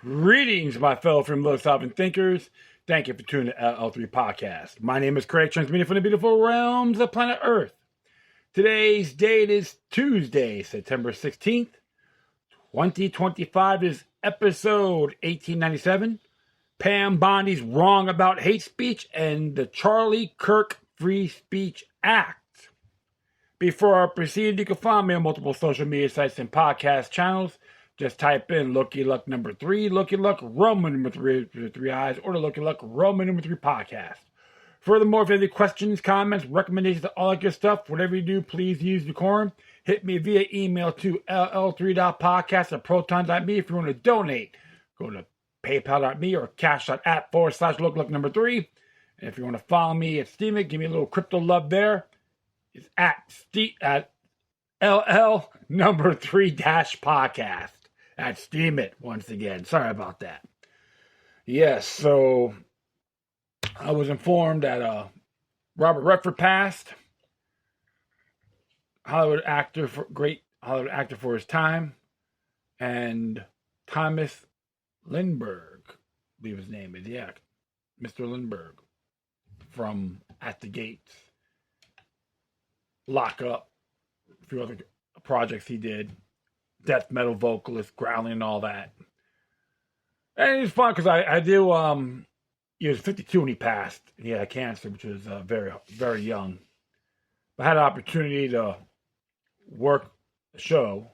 Greetings, my fellow philosophical thinkers. Thank you for tuning to LL3-Podcast. My name is Kirk, transmitting from the beautiful realms of planet Earth. Today's date is Tuesday, September 16th, 2025 is episode 1897. Pam Bondi's Wrong About Hate Speech and the Charlie Kirk Free Speech Act. Before I proceed, you can find me on multiple social media sites and podcast channels. Just type in Looky Luck number 3, Looky Luck Roman number 3 with 3 eyes, or the Looky Luck Roman number 3 podcast. Furthermore, if you have any questions, comments, recommendations, all that good stuff, whatever you do, please use decorum. Hit me via email to ll3.podcast@proton.me. If you want to donate, go to paypal.me or cash.app/Looky Luck number 3. And if you want to follow me at Steemit, give me a little crypto love there. It's at LL number 3-podcast. At Steemit once again. Sorry about that. Yes, so I was informed that Robert Redford passed. Great Hollywood actor for his time. And Thomas Lindbergh, I believe his name is, Mr. Lindbergh from At the Gates, Lock Up, a few other projects he did. Death metal vocalist, growling and all that. And it's fun because I do, he was 52 when he passed. He had cancer, which was very, very young. I had an opportunity to work a show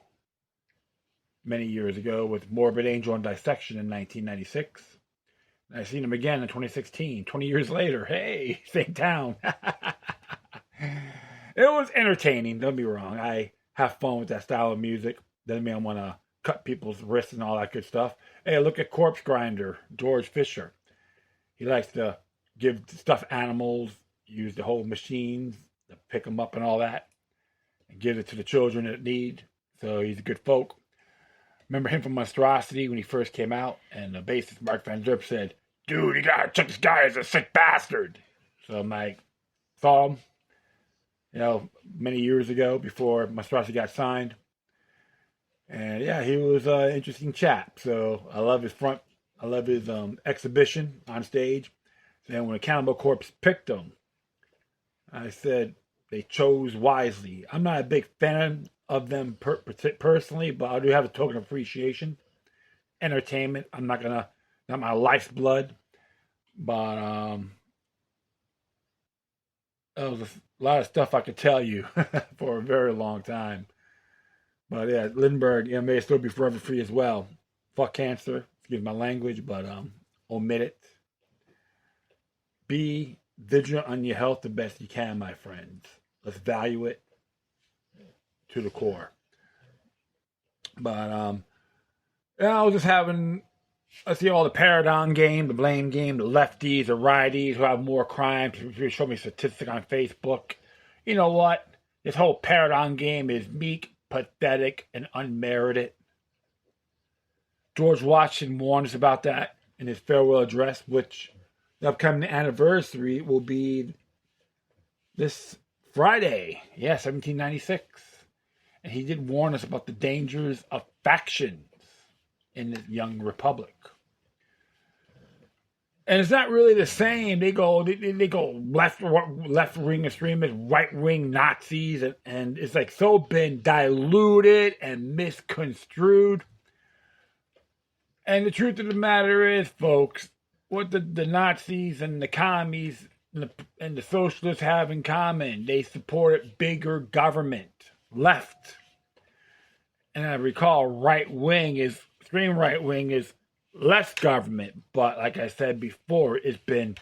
many years ago with Morbid Angel and Dissection in 1996. And I seen him again in 2016, 20 years later. Hey, same town. It was entertaining, don't be wrong. I have fun with that style of music. Doesn't mean I want to cut people's wrists and all that good stuff. Hey, look at Corpse Grinder, George Fisher. He likes to give stuffed animals, use the whole machines to pick them up and all that, and give it to the children that need. So he's a good folk. Remember him from Monstrosity when he first came out, and the bassist Mark Van Zerp said, "Dude, you gotta check this guy as a sick bastard." So I'm like, saw him, many years ago before Monstrosity got signed. And yeah, he was an interesting chap. So I love his exhibition on stage. And when Cannibal Corpse picked him, I said they chose wisely. I'm not a big fan of them personally, but I do have a token of appreciation. Entertainment. Not my life's blood. But there was a lot of stuff I could tell you for a very long time. But yeah, Lindbergh, may still be forever free as well. Fuck cancer. Excuse my language, but omit it. Be vigilant on your health the best you can, my friends. Let's value it to the core. But I was just having, let's see, all the paradigm game, the blame game, the lefties, the righties who have more crime. People show me statistics on Facebook. You know what? This whole paradigm game is meek, pathetic, and unmerited. George Washington warned us about that in his farewell address, which the upcoming anniversary will be this Friday. 1796. And he did warn us about the dangers of factions in this young republic. And it's not really the same. They go left-wing extremists, right-wing Nazis, and it's like so been diluted and misconstrued. And the truth of the matter is, folks, what the Nazis and the commies and the socialists have in common, they supported bigger government, left. And I recall extreme right-wing is less government, but like I said before, it's been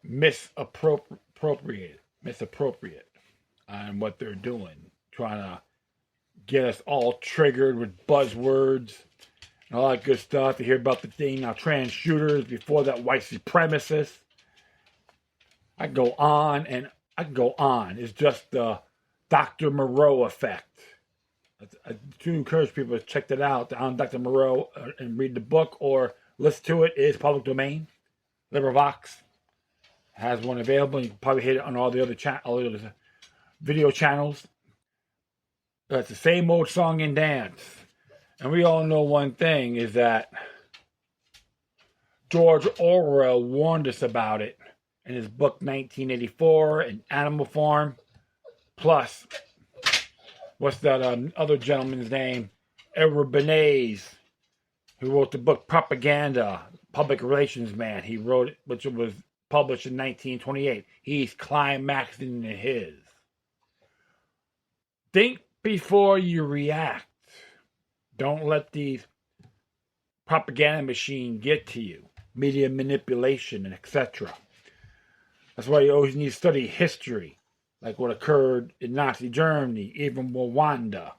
misappropriate on what they're doing, trying to get us all triggered with buzzwords and all that good stuff. You hear about the thing now, trans shooters, before that, white supremacists. I can go on and I can go on. It's just the Dr. Moreau effect. I do encourage people to check that out on Dr. Moreau and read the book or listen to it. It is public domain. LibriVox has one available. You can probably hit it on all the other video channels. It's the same old song and dance. And we all know one thing is that George Orwell warned us about it in his book 1984 and Animal Farm. Plus, what's that other gentleman's name? Edward Bernays, who wrote the book Propaganda, Public Relations Man. He wrote it, which was published in 1928. He's climaxing in his. Think before you react. Don't let these propaganda machine get to you. Media manipulation and etc. That's why you always need to study history, like what occurred in Nazi Germany, even Rwanda.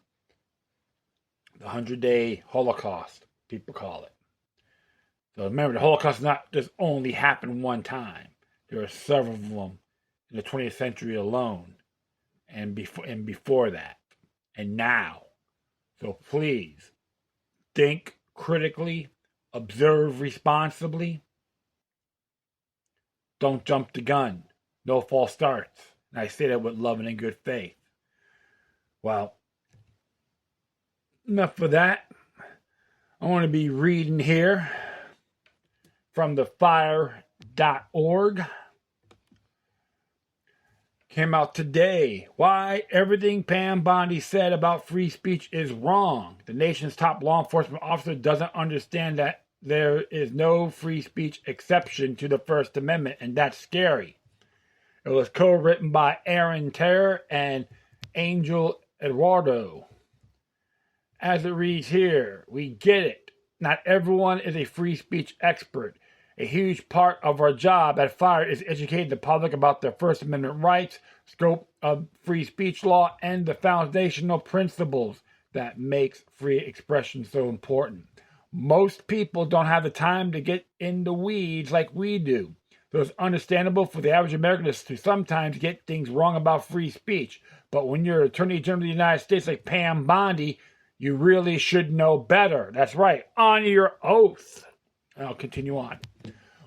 The 100-day Holocaust, people call it. So remember, the Holocaust not just only happened one time. There are several of them in the 20th century alone, and before that, and now. So please, think critically, observe responsibly. Don't jump the gun. No false starts. And I say that with love and in good faith. Well, enough of that. I want to be reading here from thefire.org. Came out today. Why everything Pam Bondi said about free speech is wrong. The nation's top law enforcement officer doesn't understand that there is no free speech exception to the First Amendment, and that's scary. It was co-written by Aaron Terr and Angel Eduardo. As it reads here, we get it. Not everyone is a free speech expert. A huge part of our job at FIRE is educating the public about their First Amendment rights, scope of free speech law, and the foundational principles that makes free expression so important. Most people don't have the time to get in the weeds like we do. So it's understandable for the average American to sometimes get things wrong about free speech. But when you're Attorney General of the United States like Pam Bondi, you really should know better. That's right, on your oath. I'll continue on.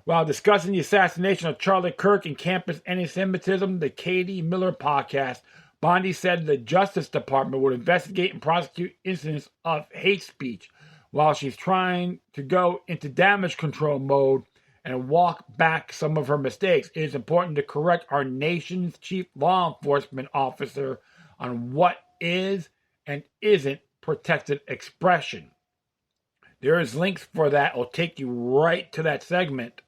While discussing the assassination of Charlie Kirk and campus anti-Semitism, the Katie Miller podcast, Bondi said the Justice Department would investigate and prosecute incidents of hate speech while she's trying to go into damage control mode and walk back some of her mistakes. It is important to correct our nation's chief law enforcement officer on what is and isn't protected expression. There is links for that. I'll take you right to that segment.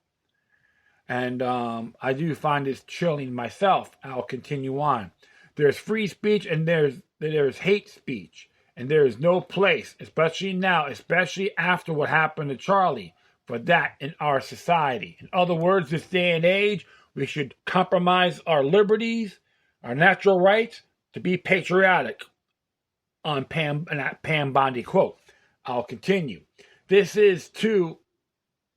And I do find this chilling myself. I'll continue on. There's free speech and there's hate speech. And there is no place, especially now, especially after what happened to Charlie, for that in our society. In other words, this day and age, we should compromise our liberties, our natural rights, to be patriotic. On Pam Bondi quote. I'll continue. This is to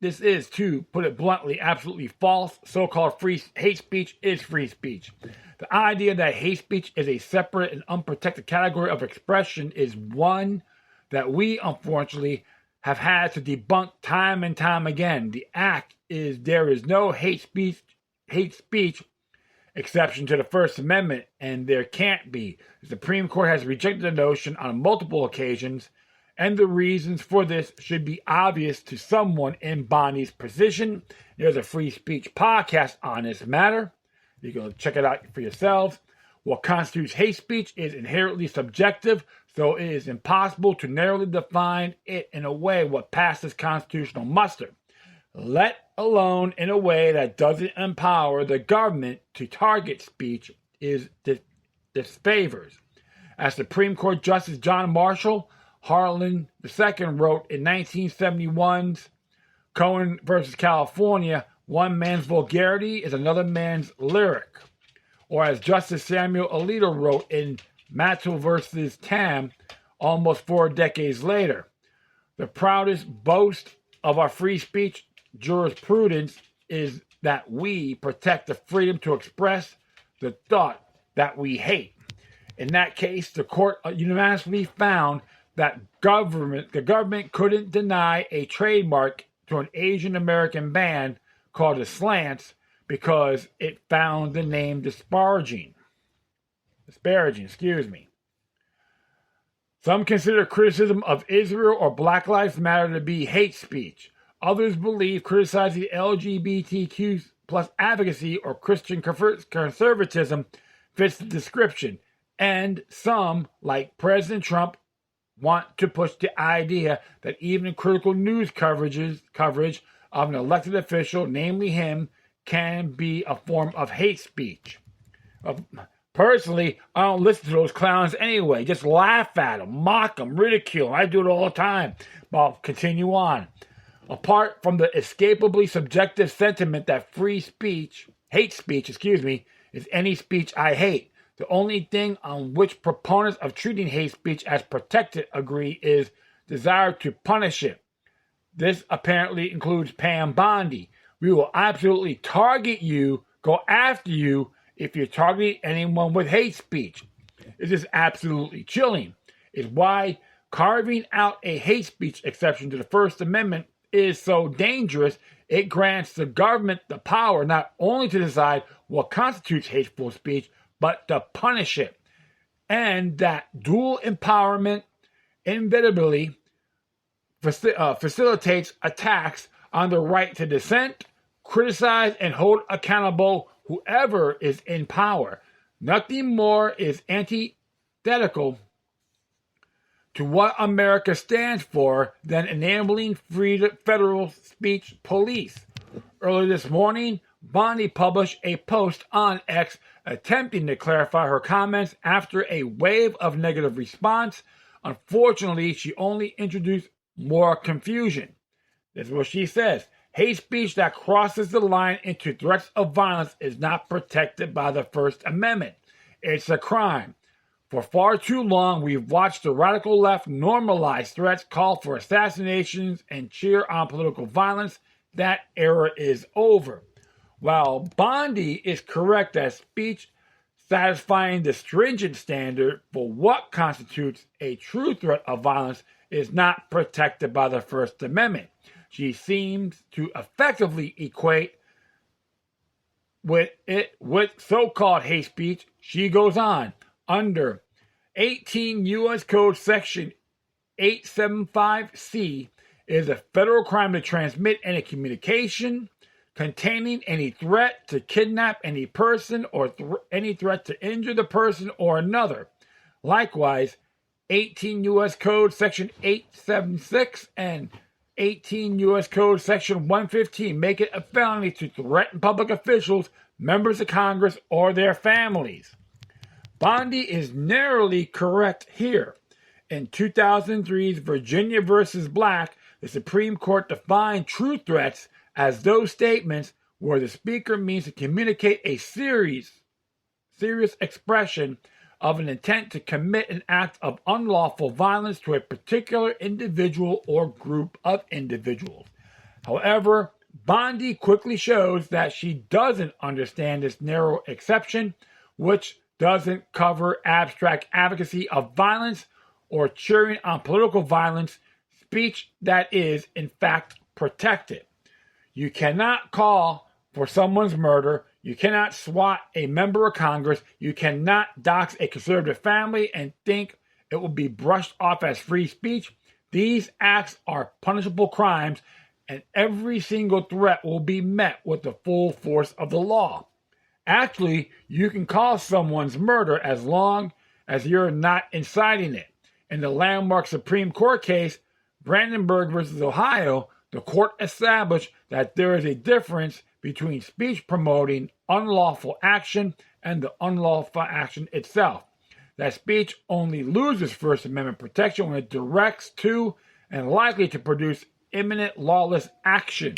put it bluntly, absolutely false. So-called hate speech is free speech. The idea that hate speech is a separate and unprotected category of expression is one that we, unfortunately, have had to debunk time and time again. The act is there is no hate speech exception to the First Amendment, and there can't be. The Supreme Court has rejected the notion on multiple occasions, and the reasons for this should be obvious to someone in Bondi's position. There's a free speech podcast on this matter. You can check it out for yourselves. What constitutes hate speech is inherently subjective, so it is impossible to narrowly define it in a way what passes constitutional muster, let alone in a way that doesn't empower the government to target speech is disfavors. As Supreme Court Justice John Marshall Harlan II wrote in 1971's Cohen versus California, one man's vulgarity is another man's lyric. Or as Justice Samuel Alito wrote in Mattel versus Tam almost 4 decades later, the proudest boast of our free speech jurisprudence is that we protect the freedom to express the thought that we hate. In that case, the court unanimously found that the government couldn't deny a trademark to an Asian American band called the Slants because it found the name disparaging. Some consider criticism of Israel or Black Lives Matter to be hate speech. Others believe criticizing LGBTQ plus advocacy or Christian conservatism fits the description. And some, like President Trump, want to push the idea that even critical news coverage of an elected official, namely him, can be a form of hate speech. Personally, I don't listen to those clowns anyway. Just laugh at them, mock them, ridicule them. I do it all the time. But I'll continue on. Apart from the escapably subjective sentiment that hate speech, is any speech I hate. The only thing on which proponents of treating hate speech as protected agree is desire to punish it. This apparently includes Pam Bondi. We will absolutely target you, go after you, if you're targeting anyone with hate speech. It is absolutely chilling. It's why carving out a hate speech exception to the First Amendment is so dangerous. It grants the government the power not only to decide what constitutes hateful speech, but to punish it. And that dual empowerment inevitably facilitates attacks on the right to dissent, criticize, and hold accountable whoever is in power. Nothing more is antithetical to what America stands for than enabling free federal speech police. Earlier this morning, Bondi published a post on X attempting to clarify her comments after a wave of negative response. Unfortunately, she only introduced more confusion. This is what she says. Hate speech that crosses the line into threats of violence is not protected by the First Amendment. It's a crime. For far too long, we've watched the radical left normalize threats, call for assassinations, and cheer on political violence. That era is over. While Bondi is correct that speech satisfying the stringent standard for what constitutes a true threat of violence is not protected by the First Amendment, she seems to effectively equate with so-called hate speech. She goes on, under 18 U.S. Code Section 875C, it is a federal crime to transmit any communication containing any threat to kidnap any person or any threat to injure the person or another. Likewise, 18 U.S. Code Section 876 and 18 U.S. Code Section 115 make it a felony to threaten public officials, members of Congress, or their families. Bondi is narrowly correct here. In 2003's Virginia v. Black, the Supreme Court defined true threats as those statements where the speaker means to communicate a serious expression of an intent to commit an act of unlawful violence to a particular individual or group of individuals. However, Bondi quickly shows that she doesn't understand this narrow exception, which doesn't cover abstract advocacy of violence or cheering on political violence, speech that is, in fact, protected. You cannot call for someone's murder. You cannot swat a member of Congress. You cannot dox a conservative family and think it will be brushed off as free speech. These acts are punishable crimes, and every single threat will be met with the full force of the law. Actually, you can call someone's murder as long as you're not inciting it. In the landmark Supreme Court case, Brandenburg versus Ohio, the court established that there is a difference between speech promoting unlawful action and the unlawful action itself. That speech only loses First Amendment protection when it directs to and likely to produce imminent lawless action.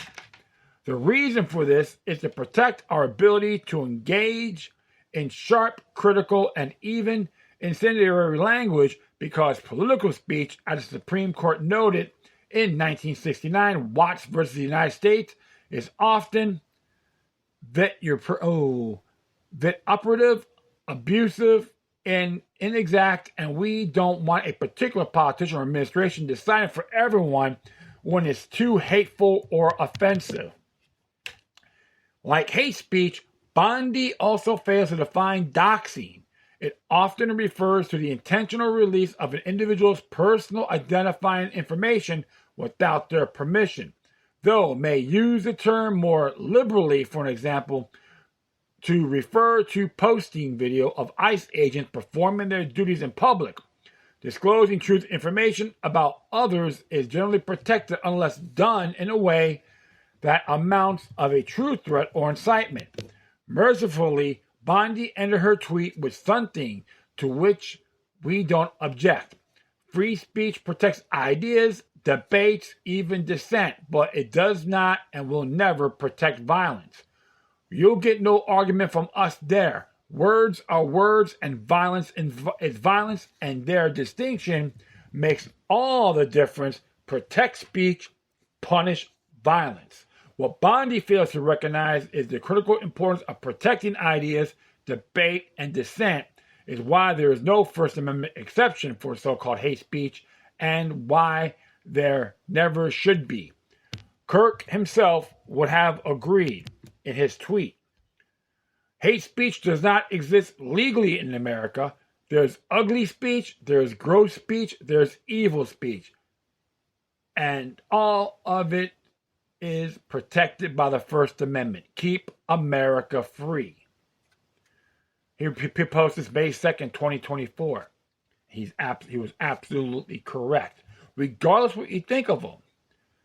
The reason for this is to protect our ability to engage in sharp, critical, and even incendiary language, because political speech, as the Supreme Court noted in 1969, Watts versus the United States, is often vituperative, abusive, and inexact, and we don't want a particular politician or administration deciding for everyone when it's too hateful or offensive. Like hate speech, Bondi also fails to define doxing. It often refers to the intentional release of an individual's personal identifying information without their permission, though may use the term more liberally, for an example, to refer to posting video of ICE agents performing their duties in public. Disclosing truth information about others is generally protected unless done in a way that amounts of a true threat or incitement. Mercifully, Bondi ended her tweet with something to which we don't object. Free speech protects ideas, debates, even dissent, but it does not and will never protect violence. You'll get no argument from us there. Words are words and violence is violence, and their distinction makes all the difference. Protect speech, punish violence. What Bondi fails to recognize is the critical importance of protecting ideas, debate, and dissent is why there is no First Amendment exception for so-called hate speech and why there never should be. Kirk himself would have agreed in his tweet. Hate speech does not exist legally in America. There's ugly speech, there's gross speech, there's evil speech. And all of it is protected by the First Amendment. Keep America free. He posted this May 2nd, 2024. He was absolutely correct. Regardless what you think of him,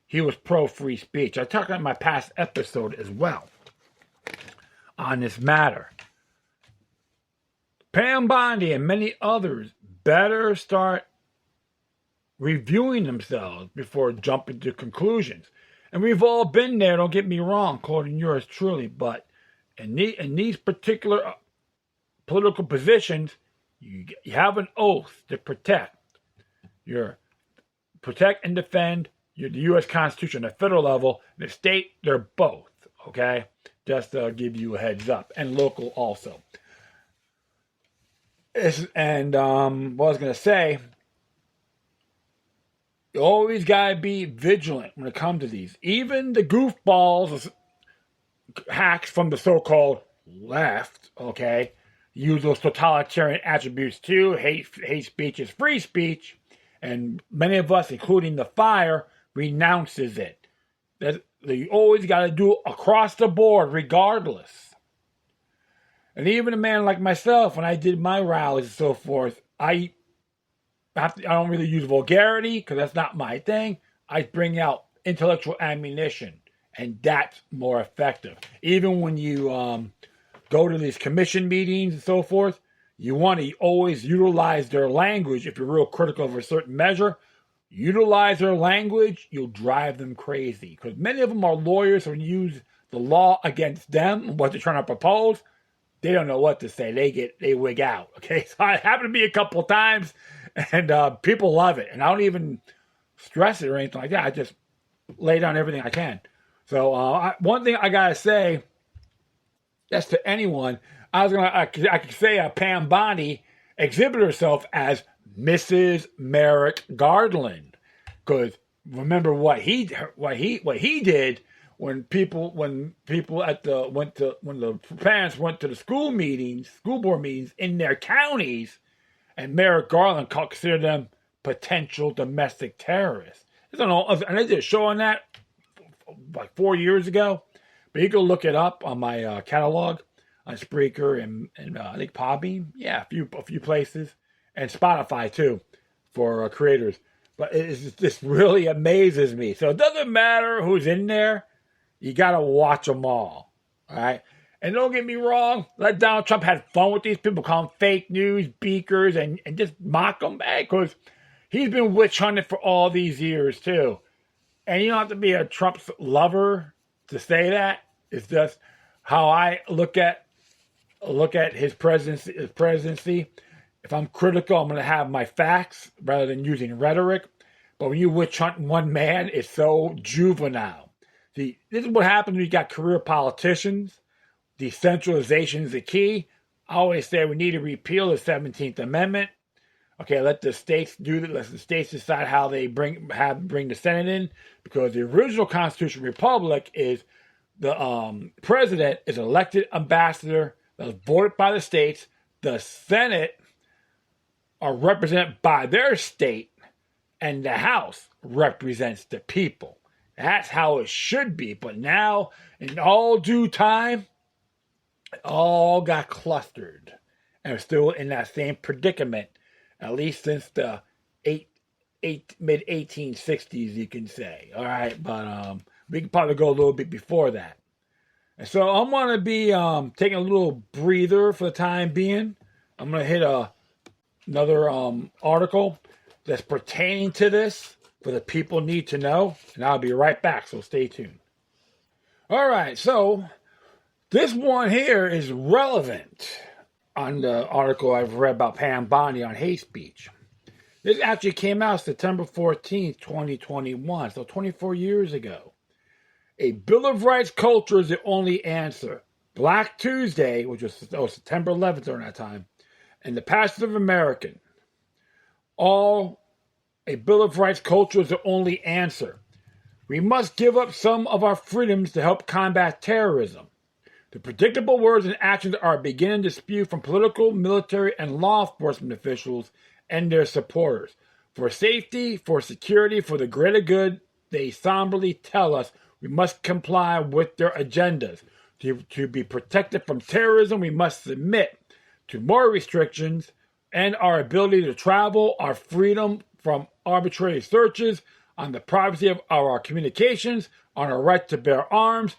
he was pro-free speech. I talked about in my past episode as well on this matter. Pam Bondi and many others better start reviewing themselves before jumping to conclusions. And we've all been there, don't get me wrong, quoting yours truly, but in these particular political positions, you have an oath to protect. Protect and defend the U.S. Constitution at the federal level, the state, they're both, okay? Just to give you a heads up, and local also. What I was going to say, you always got to be vigilant when it comes to these. Even the goofballs, hacks from the so-called left, okay, use those totalitarian attributes too. Hate speech is free speech, and many of us, including the Fire, renounces it. You always got to do it across the board, regardless. And even a man like myself, when I did my rallies and so forth, I don't really use vulgarity because that's not my thing. I bring out intellectual ammunition, and that's more effective. Even when you go to these commission meetings and so forth, you want to always utilize their language. If you're real critical of a certain measure, utilize their language, you'll drive them crazy. Because many of them are lawyers, so when you use the law against them, what they're trying to propose, they don't know what to say. They wig out. Okay, so it happened to me a couple of times, and people love it. And I don't even stress it or anything like that. I just lay down everything I can. So one thing I gotta say, that's to anyone. I could say Pam Bondi exhibited herself as Mrs. Merrick Garland, because remember what he did when the parents went to the school board meetings in their counties, and Merrick Garland considered them potential domestic terrorists. I don't know, and I did a show on that like 4 years ago, but you can look it up on my catalog on Spreaker and I think Podbean, yeah, a few places. And Spotify, too, for creators. But it just really amazes me. So it doesn't matter who's in there. You got to watch them all right? And don't get me wrong. Let Donald Trump have fun with these people. Call them fake news beakers and just mock them back. Because he's been witch hunted for all these years, too. And you don't have to be a Trump lover to say that. It's just how I look at his presidency. If I'm critical, I'm going to have my facts rather than using rhetoric. But when you witch hunt one man, it's so juvenile. See, this is what happens when you got career politicians. Decentralization is the key. I always say we need to repeal the 17th Amendment. Okay, let the states do that. Let the states decide how they bring the Senate in. Because the original Constitutional Republic is the president is an elected ambassador that was voted by the states the Senate are represented by their state, and the House represents the people. That's how it should be. But now, in all due time, it all got clustered. And we're still in that same predicament, at least since the mid-1860s, you can say. All right, but we can probably go a little bit before that. And so I'm going to be taking a little breather for the time being. I'm going to hit another article that's pertaining to this for the people need to know, and I'll be right back, so stay tuned. All right, so this one here is relevant on the article I've read about Pam Bondi on hate speech. This actually came out September 14th, 2021, so 24 years ago. A Bill of Rights culture is the only answer. Black Tuesday, which was September 11th during that time, and the Passive American. A Bill of Rights culture is the only answer. We must give up some of our freedoms to help combat terrorism. The predictable words and actions are beginning to spew from political, military, and law enforcement officials and their supporters. For safety, for security, for the greater good, they somberly tell us we must comply with their agendas. To be protected from terrorism, we must submit to more restrictions and our ability to travel, our freedom from arbitrary searches, on the privacy of our communications, on our right to bear arms,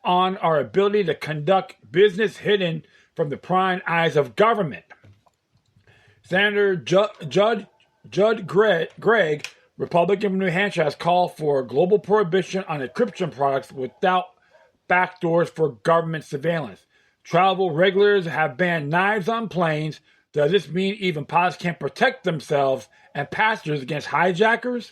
on our ability to conduct business hidden from the prying eyes of government. Senator Judd Gregg, Republican from New Hampshire, has called for a global prohibition on encryption products without backdoors for government surveillance. Travel regulators have banned knives on planes. Does this mean even pilots can't protect themselves and passengers against hijackers?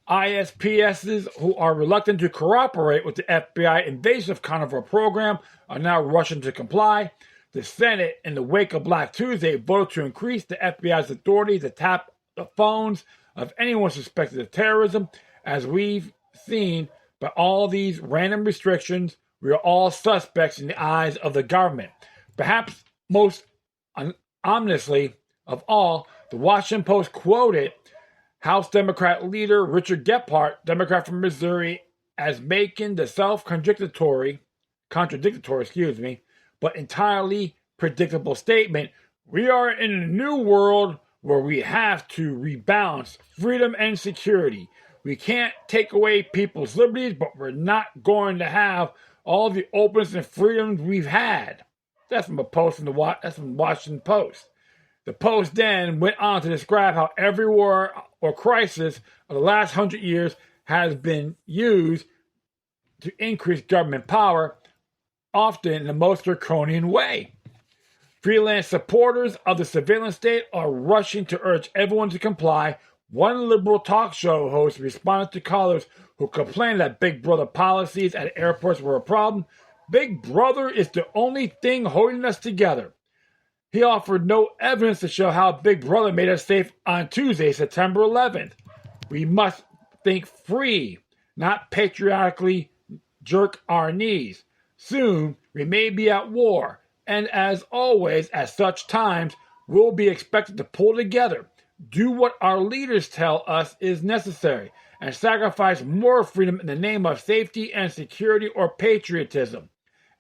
ISPSs who are reluctant to cooperate with the FBI invasive carnivore program are now rushing to comply. The Senate, in the wake of Black Tuesday, voted to increase the FBI's authority to tap the phones of anyone suspected of terrorism. As we've seen, by all these random restrictions, we are all suspects in the eyes of the government. Perhaps most ominously of all, the Washington Post quoted House Democrat leader Richard Gephardt, Democrat from Missouri, as making the contradictory, but entirely predictable statement: we are in a new world where we have to rebalance freedom and security. We can't take away people's liberties, but we're not going to have all the openness and freedoms we've had. That's from that's from Washington Post. The Post then went on to describe how every war or crisis of the last 100 years has been used to increase government power, often in the most draconian way. Freelance supporters of the surveillance state are rushing to urge everyone to comply. One liberal talk show host responded to callers who complained that Big Brother policies at airports were a problem. Big Brother is the only thing holding us together. He offered no evidence to show how Big Brother made us safe on Tuesday, September 11th. We must think free, not patriotically jerk our knees. Soon, we may be at war, and as always, at such times, we'll be expected to pull together, do what our leaders tell us is necessary, and sacrifice more freedom in the name of safety and security or patriotism.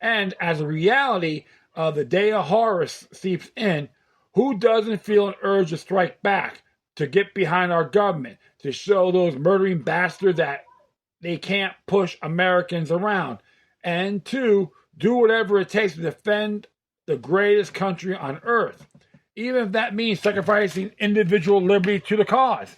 And as a reality of the day of horror seeps in, who doesn't feel an urge to strike back, to get behind our government, to show those murdering bastards that they can't push Americans around, and to do whatever it takes to defend the greatest country on earth, even if that means sacrificing individual liberty to the cause.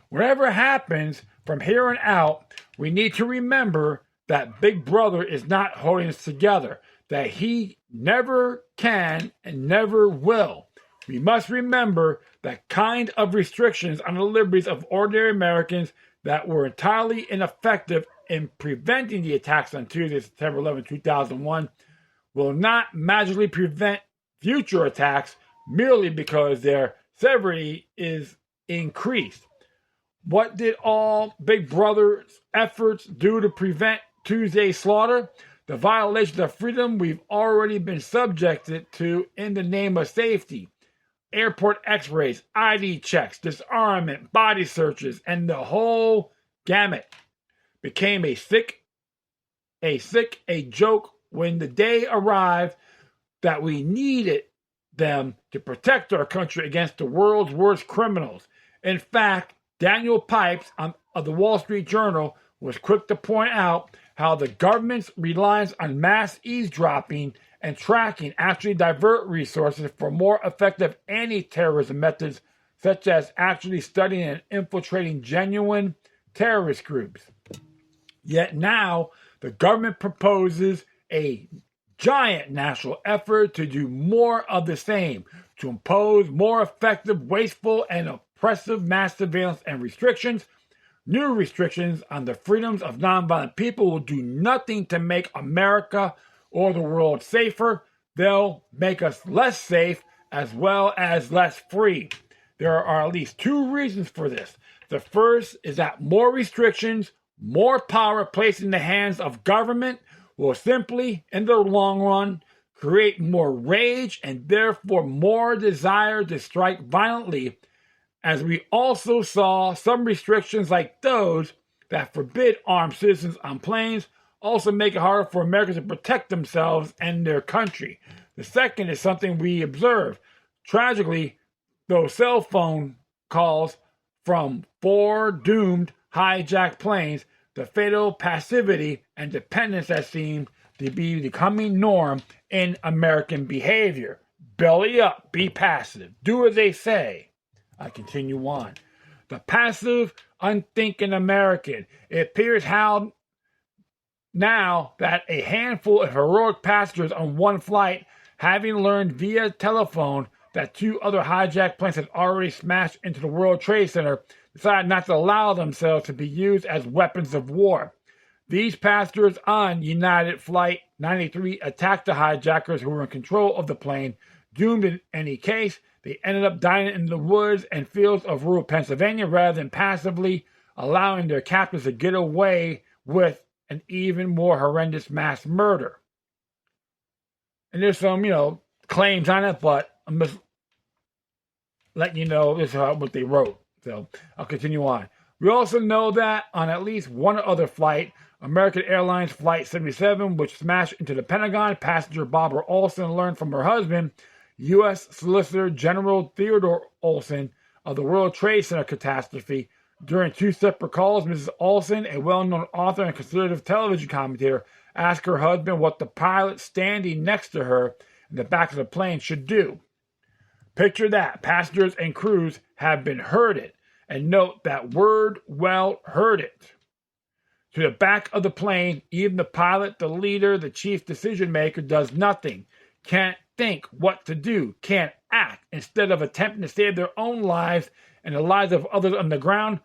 Whatever happens from here on out, we need to remember that Big Brother is not holding us together, that he never can and never will. We must remember that kind of restrictions on the liberties of ordinary Americans that were entirely ineffective in preventing the attacks on Tuesday, September 11, 2001, will not magically prevent future attacks merely because their severity is increased. What did all Big Brother's efforts do to prevent Tuesday's slaughter? the violations of freedom we've already been subjected to in the name of safety. Airport x-rays, ID checks, disarmament, body searches, and the whole gamut became a joke when the day arrived that we needed them to protect our country against the world's worst criminals. In fact, Daniel Pipes of the Wall Street Journal was quick to point out how the government's reliance on mass eavesdropping and tracking actually divert resources for more effective anti-terrorism methods, such as actually studying and infiltrating genuine terrorist groups. Yet now, the government proposes a giant national effort to do more of the same, to impose more effective, wasteful, and oppressive mass surveillance and restrictions. New restrictions on the freedoms of nonviolent people will do nothing to make America or the world safer. They'll make us less safe as well as less free. There are at least two reasons for this. The first is that more restrictions, more power placed in the hands of government will simply, in the long run, create more rage and therefore more desire to strike violently, as we also saw some restrictions like those that forbid armed citizens on planes also make it harder for Americans to protect themselves and their country. The second is something we observe. Tragically, those cell phone calls from 4 doomed hijacked planes, the fatal passivity and dependence that seem to be the coming norm in American behavior. Belly up, be passive, do as they say. I continue on. The passive, unthinking American. It appears how now that a handful of heroic passengers on one flight, having learned via telephone that 2 other hijacked planes had already smashed into the World Trade Center, decided not to allow themselves to be used as weapons of war. These passengers on United Flight 93 attacked the hijackers who were in control of the plane. Doomed in any case, they ended up dying in the woods and fields of rural Pennsylvania rather than passively allowing their captors to get away with an even more horrendous mass murder. And there's some, claims on it, but I'm just letting you know this is what they wrote. So I'll continue on. We also know that on at least one other flight, American Airlines Flight 77, which smashed into the Pentagon, passenger Barbara Olson learned from her husband, U.S. Solicitor General Theodore Olson, of the World Trade Center catastrophe. During 2 separate calls, Mrs. Olson, a well-known author and conservative television commentator, asked her husband what the pilot standing next to her in the back of the plane should do. Picture that. Passengers and crews have been herded. And note that word, well, herded. To the back of the plane, even the pilot, the leader, the chief decision maker does nothing. Can't think what to do. Can't act. Instead of attempting to save their own lives and the lives of others on the ground,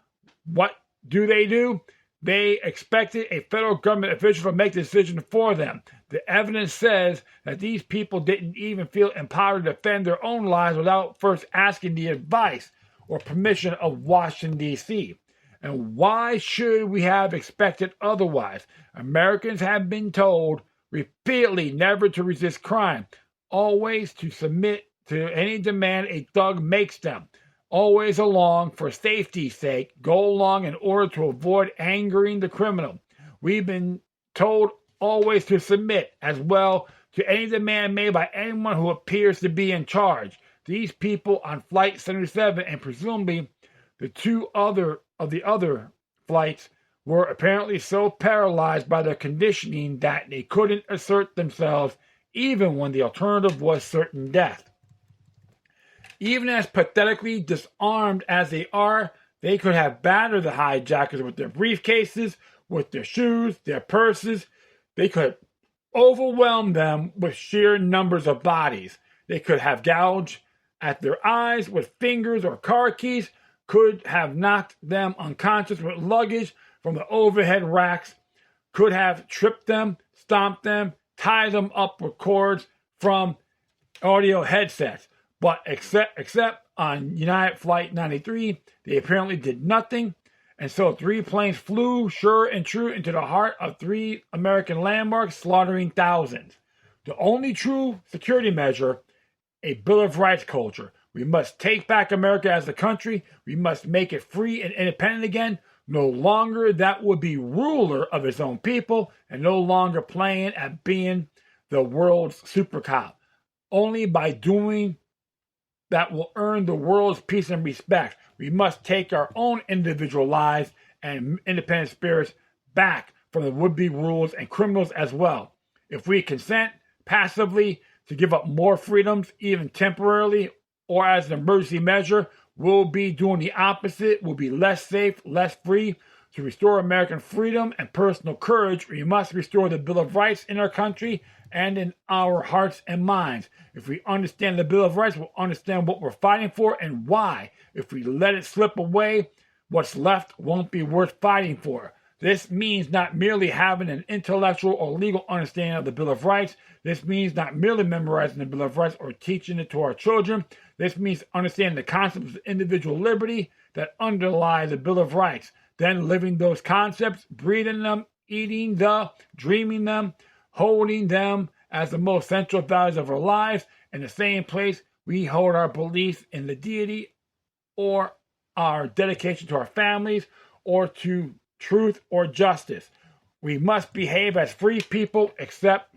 what do? They expected a federal government official to make the decision for them. The evidence says that these people didn't even feel empowered to defend their own lives without first asking the advice or permission of Washington, D.C. And why should we have expected otherwise? Americans have been told repeatedly never to resist crime, always to submit to any demand a thug makes them. Always along for safety's sake, go along in order to avoid angering the criminal. We've been told always to submit as well to any demand made by anyone who appears to be in charge. These people on Flight 77 and presumably the 2 other flights were apparently so paralyzed by their conditioning that they couldn't assert themselves even when the alternative was certain death. Even as pathetically disarmed as they are, they could have battered the hijackers with their briefcases, with their shoes, their purses. They could overwhelm them with sheer numbers of bodies. They could have gouged at their eyes with fingers or car keys, could have knocked them unconscious with luggage from the overhead racks, could have tripped them, stomped them, tied them up with cords from audio headsets. But except on United Flight 93, they apparently did nothing. And so 3 planes flew sure and true into the heart of 3 American landmarks, slaughtering thousands. The only true security measure, a Bill of Rights culture. We must take back America as a country. We must make it free and independent again. No longer that would be ruler of its own people, and no longer playing at being the world's super cop. Only by doing that will earn the world's peace and respect. We must take our own individual lives and independent spirits back from the would-be rulers and criminals as well. If we consent passively to give up more freedoms, even temporarily or as an emergency measure, we'll be doing the opposite. We'll be less safe, less free. To restore American freedom and personal courage, we must restore the Bill of Rights in our country and in our hearts and minds. If we understand the Bill of Rights, we'll understand what we're fighting for and why. If we let it slip away, what's left won't be worth fighting for. This means not merely having an intellectual or legal understanding of the Bill of Rights. This means not merely memorizing the Bill of Rights or teaching it to our children. This means understanding the concepts of individual liberty that underlie the Bill of Rights, then living those concepts, breathing them, eating them, dreaming them, holding them as the most central values of our lives. In the same place, we hold our belief in the deity or our dedication to our families or to truth or justice. We must behave as free people, accept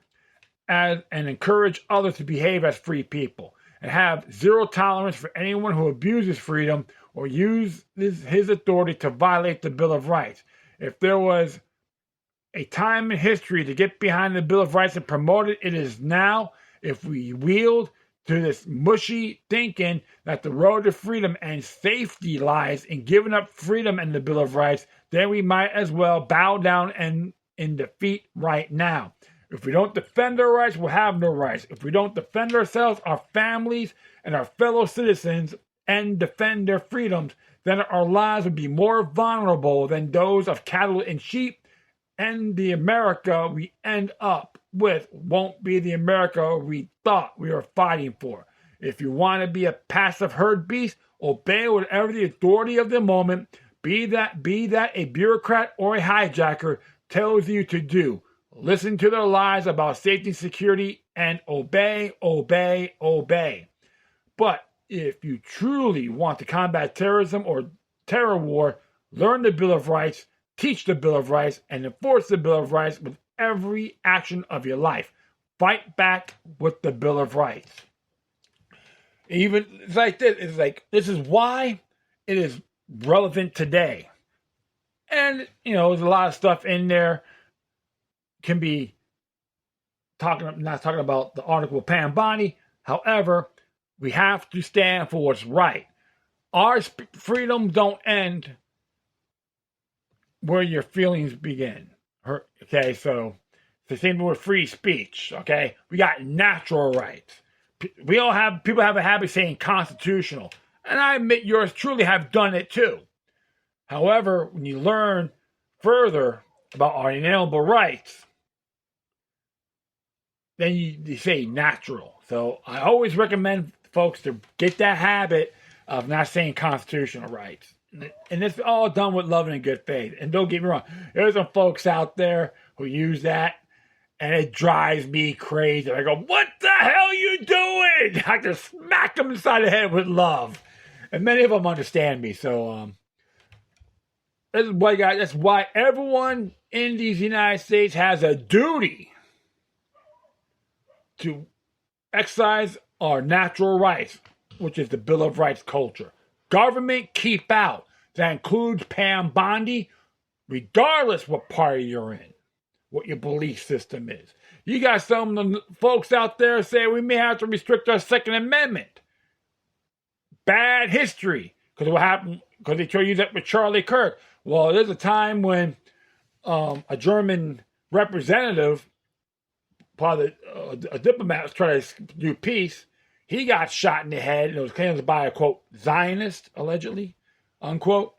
as and encourage others to behave as free people, and have zero tolerance for anyone who abuses freedom or uses his authority to violate the Bill of Rights. If there was a time in history to get behind the Bill of Rights and promote it, it is now. If we yield to this mushy thinking that the road to freedom and safety lies in giving up freedom and the Bill of Rights, then we might as well bow down and in defeat right now. If we don't defend our rights, we'll have no rights. If we don't defend ourselves, our families, and our fellow citizens, and defend their freedoms, then our lives will be more vulnerable than those of cattle and sheep, and the America we end up with won't be the America we thought we were fighting for. If you want to be a passive herd beast, obey whatever the authority of the moment, be that a bureaucrat or a hijacker, tells you to do. Listen to their lies about safety and security and obey, obey, obey. But if you truly want to combat terrorism or terror war, learn the Bill of Rights, teach the Bill of Rights, and enforce the Bill of Rights with every action of your life. Fight back with the Bill of Rights. Even it's like this. It's like this is why it is relevant today. And there's a lot of stuff in there. Can be not talking about the article of Pam Bondi. However, we have to stand for what's right. Our freedom don't end where your feelings begin. Okay, so it's the same with free speech. Okay, we got natural rights. People have a habit of saying constitutional, and I admit yours truly have done it too. However, when you learn further about our inalienable rights, then you say natural. So I always recommend folks to get that habit of not saying constitutional rights. And it's all done with love and in good faith. And don't get me wrong, there's some folks out there who use that, and it drives me crazy. I go, what the hell are you doing? I just smack them inside the head with love. And many of them understand me. So that's why everyone in these United States has a duty to exercise our natural rights, which is the Bill of Rights culture. Government keep out. That includes Pam Bondi, regardless what party you're in, what your belief system is. You got some of the folks out there say we may have to restrict our Second Amendment. Bad history, because what happened? Because they try to use that with Charlie Kirk. Well, there's a time when a German representative, a diplomat, was trying to do peace. He got shot in the head, and it was claimed by a, quote, Zionist, allegedly, unquote.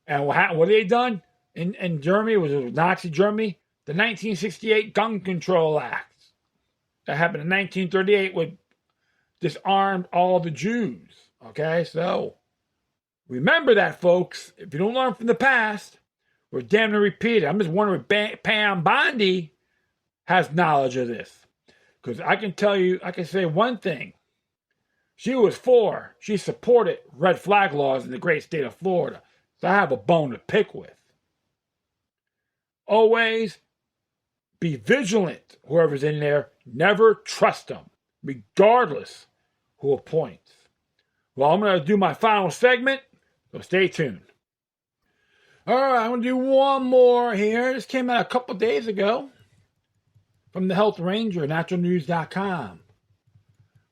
And what happened? What they done in Germany, was Nazi Germany, the 1968 Gun Control Act. That happened in 1938, which disarmed all the Jews. Okay, so Remember that, folks. If you don't learn from the past, we're damned to repeat it. I'm just wondering if Pam Bondi has knowledge of this. Because I can tell you, I can say one thing. She supported red flag laws in the great state of Florida. So I have a bone to pick with. Always be vigilant, whoever's in there. Never trust them, regardless who appoints. Well, I'm going to do my final segment, so stay tuned. All right, I'm going to do one more here. This came out a couple days ago from the Health Ranger, naturalnews.com.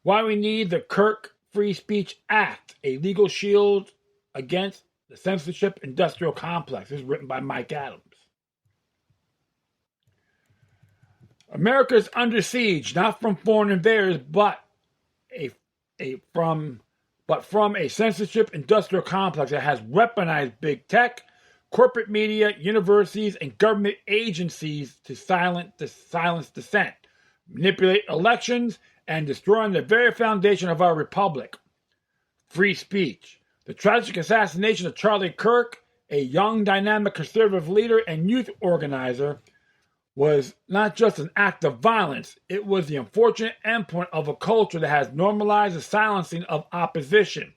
Why we need the Kirk Free Speech Act, a legal shield against the censorship industrial complex. This is written by Mike Adams. America is under siege, not from foreign invaders, but from a censorship industrial complex that has weaponized big tech, corporate media, universities, and government agencies to silence dissent, manipulate elections, and destroying the very foundation of our republic, free speech. The tragic assassination of Charlie Kirk, a young, dynamic conservative leader and youth organizer, was not just an act of violence, it was the unfortunate endpoint of a culture that has normalized the silencing of opposition.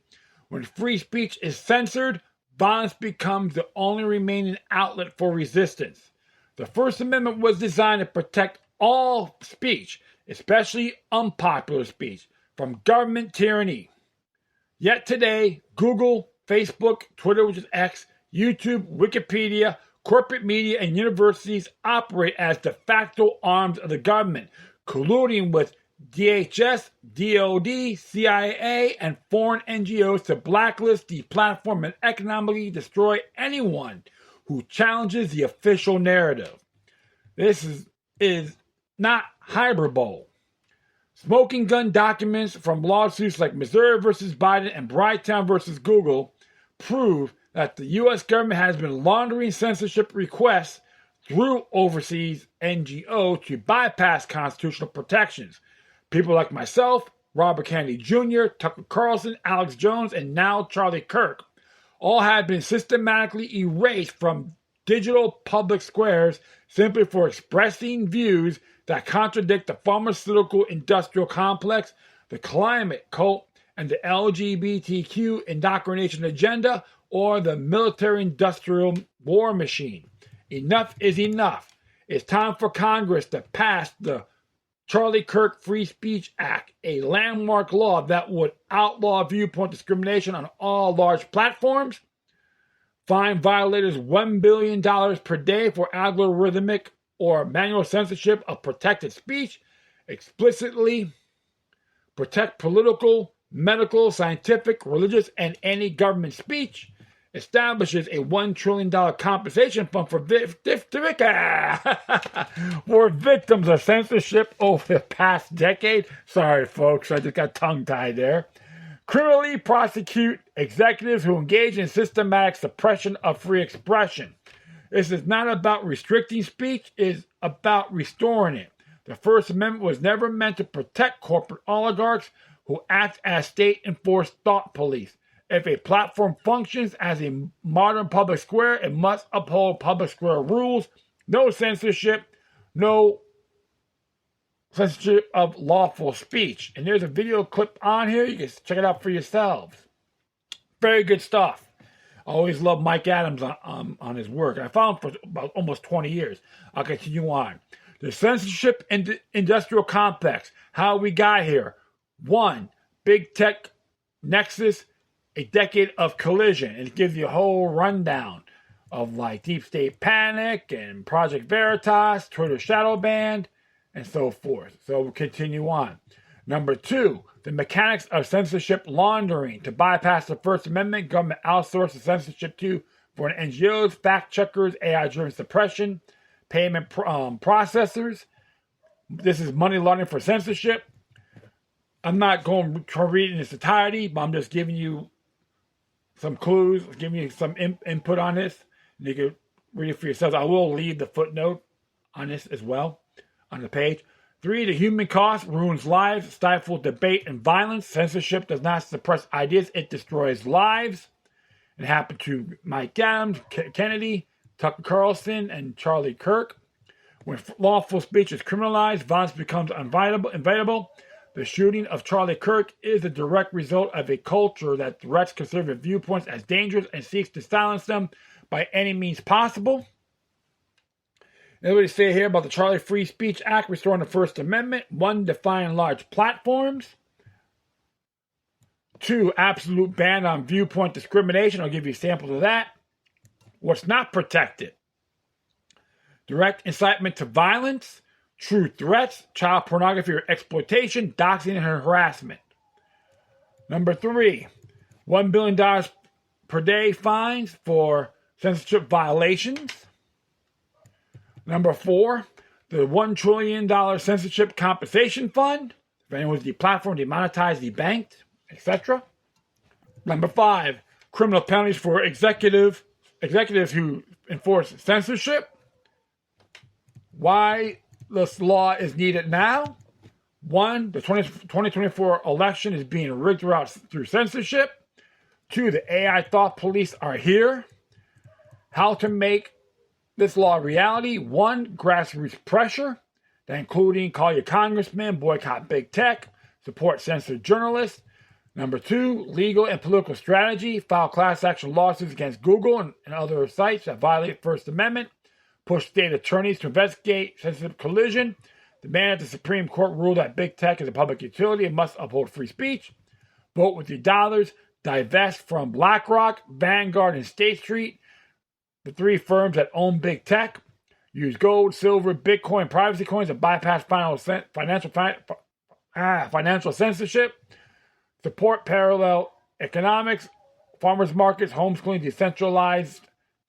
When free speech is censored, violence becomes the only remaining outlet for resistance. The First Amendment was designed to protect all speech, especially unpopular speech, from government tyranny. Yet today, Google, Facebook, Twitter, which is X, YouTube, Wikipedia, corporate media, and universities operate as de facto arms of the government, colluding with DHS, DOD, CIA, and foreign NGOs to blacklist, deplatform, and economically destroy anyone who challenges the official narrative. This is not hyperbole. Smoking gun documents from lawsuits like Missouri versus Biden and Brighttown versus Google prove that the U.S. government has been laundering censorship requests through overseas NGO to bypass constitutional protections. People like myself, Robert Kennedy Jr., Tucker Carlson, Alex Jones, and now Charlie Kirk all have been systematically erased from digital public squares simply for expressing views that contradict the pharmaceutical industrial complex, the climate cult, and the LGBTQ indoctrination agenda, or the military-industrial war machine. Enough is enough. It's time for Congress to pass the Charlie Kirk Free Speech Act, a landmark law that would outlaw viewpoint discrimination on all large platforms, fine violators $1 billion per day for algorithmic or manual censorship of protected speech, explicitly protect political, medical, scientific, religious, and any government speech, establishes a $1 trillion compensation fund for victims of censorship over the past decade. Sorry, folks, I just got tongue-tied there. Criminally prosecute executives who engage in systematic suppression of free expression. This is not about restricting speech, it's about restoring it. The First Amendment was never meant to protect corporate oligarchs who act as state-enforced thought police. If a platform functions as a modern public square, it must uphold public square rules. No censorship of lawful speech. And there's a video clip on here. You can check it out for yourselves. Very good stuff. I always love Mike Adams on his work. I found him for about almost 20 years. I'll continue on. The censorship industrial complex. How we got here. 1. Big tech nexus. A decade of collision. And it gives you a whole rundown of like Deep State Panic and Project Veritas, Twitter shadow ban, and so forth. So we'll continue on. Number 2, the mechanics of censorship laundering. To bypass the First Amendment, government outsources censorship to foreign NGOs, fact checkers, AI-driven suppression, payment processors. This is money laundering for censorship. I'm not going to read in its entirety, but I'm just giving you some clues, giving you some input on this. You can read it for yourselves. I will leave the footnote on this as well on the page. 3, the human cost ruins lives, stifles debate and violence. Censorship does not suppress ideas, it destroys lives. It happened to Mike Adams, Kennedy, Tucker Carlson, and Charlie Kirk. When lawful speech is criminalized, violence becomes inevitable. The shooting of Charlie Kirk is a direct result of a culture that threats conservative viewpoints as dangerous and seeks to silence them by any means possible. And what do you say here about the Charlie Free Speech Act restoring the First Amendment? 1, defining large platforms. 2, absolute ban on viewpoint discrimination. I'll give you samples of that. What's not protected? Direct incitement to violence, true threats, child pornography or exploitation, doxing and harassment. Number 3, $1 billion per day fines for censorship violations. Number 4, the $1 trillion censorship compensation fund. If anyone was deplatformed, demonetized, debanked, etc. Number 5, criminal penalties for executives who enforce censorship. Why this law is needed now? 1, the 2024 election is being rigged through censorship. 2, the AI thought police are here. How to make this law a reality? 1, grassroots pressure, including call your congressman, boycott big tech, support censored journalists. Number 2, legal and political strategy, file class action lawsuits against Google and other sites that violate First Amendment. Push state attorneys to investigate sensitive collusion. Demand that the Supreme Court rule that big tech is a public utility and must uphold free speech. Vote with your dollars. Divest from BlackRock, Vanguard, and State Street, the 3 firms that own big tech. Use gold, silver, Bitcoin, privacy coins to bypass financial censorship. Support parallel economics, farmers markets, homeschooling, decentralized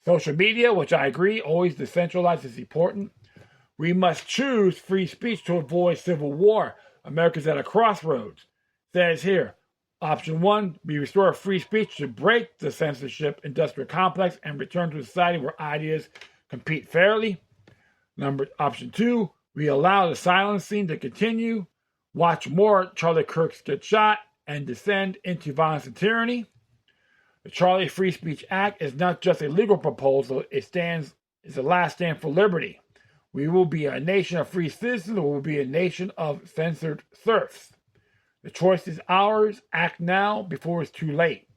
social media, which I agree, always decentralized is important. We must choose free speech to avoid civil war. America's at a crossroads. It says here, option 1, we restore free speech to break the censorship industrial complex and return to a society where ideas compete fairly. Option 2, we allow the silencing to continue. Watch more Charlie Kirks get shot and descend into violence and tyranny. The Charlie Free Speech Act is not just a legal proposal, it is a last stand for liberty. We will be a nation of free citizens, or we will be a nation of censored serfs. The choice is ours. Act now before it's too late.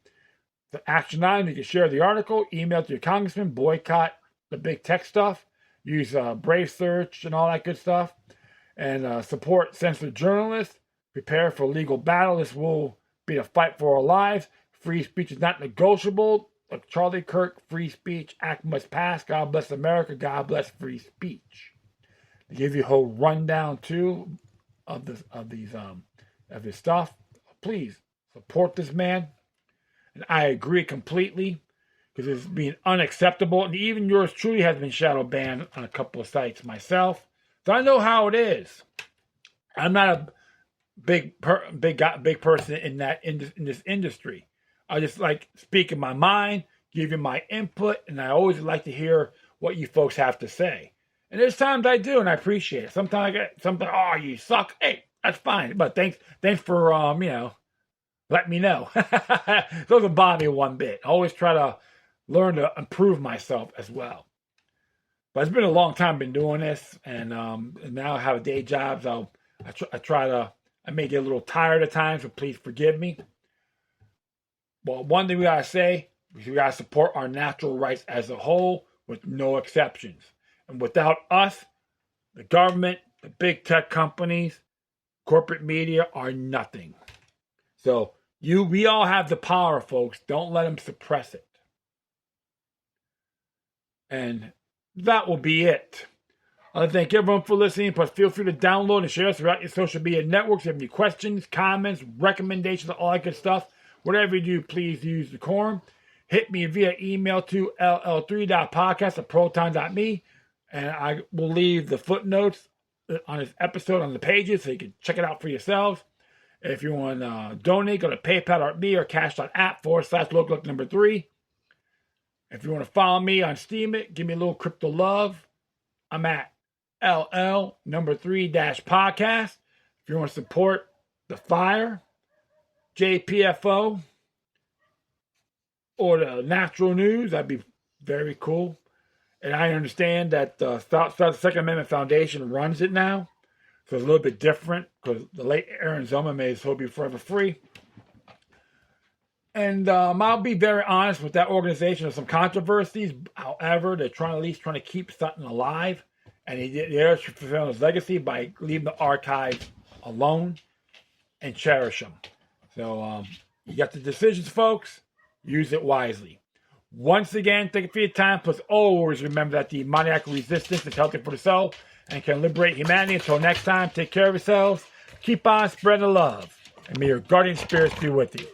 The action item, you can share the article, email it to your congressman, boycott the big tech stuff, use Brave Search and all that good stuff, and support censored journalists. Prepare for legal battle. This will be a fight for our lives. Free speech is not negotiable. The Charlie Kirk Free Speech Act must pass. God bless America. God bless free speech. To give you a whole rundown too of this stuff, please support this man. And I agree completely because it's being unacceptable. And even yours truly has been shadow banned on a couple of sites myself, so I know how it is. I'm not a big person in this industry. I just like speaking my mind, giving my input, and I always like to hear what you folks have to say. And there's times I do, and I appreciate it. Sometimes I get something, oh, you suck. Hey, that's fine. But thanks for let me know. It doesn't bother me one bit. I always try to learn to improve myself as well. But it's been a long time been doing this, and now I have a day job, so I may get a little tired at times, so please forgive me. But one thing we gotta say is we gotta support our natural rights as a whole with no exceptions. And without us, the government, the big tech companies, corporate media are nothing. So we all have the power, folks. Don't let them suppress it. And that will be it. I thank everyone for listening. Plus, feel free to download and share us throughout your social media networks. If you have any questions, comments, recommendations, all that good stuff, whatever you do, please use decorum. Hit me via email to ll3-podcast@proton.me, and I will leave the footnotes on this episode on the pages so you can check it out for yourselves. If you want to donate, go to PayPal.me or cash.app/local3. If you want to follow me on Steemit, give me a little crypto love. I'm at LL3-Podcast. If you want to support the fire, JPFO, or the natural news, that'd be very cool. And I understand that the Second Amendment Foundation runs it now. So it's a little bit different because the late Aaron Zoma may as well be forever free. And I'll be very honest with that organization. There's some controversies. However, they're at least trying to keep something alive. And they're fulfilling his legacy by leaving the archives alone and cherish them. So you got the decisions, folks. Use it wisely. Once again, thank you for your time. Plus, always remember that the maniacal resistance is healthy for the soul and can liberate humanity. Until next time, take care of yourselves. Keep on spreading love. And may your guardian spirits be with you.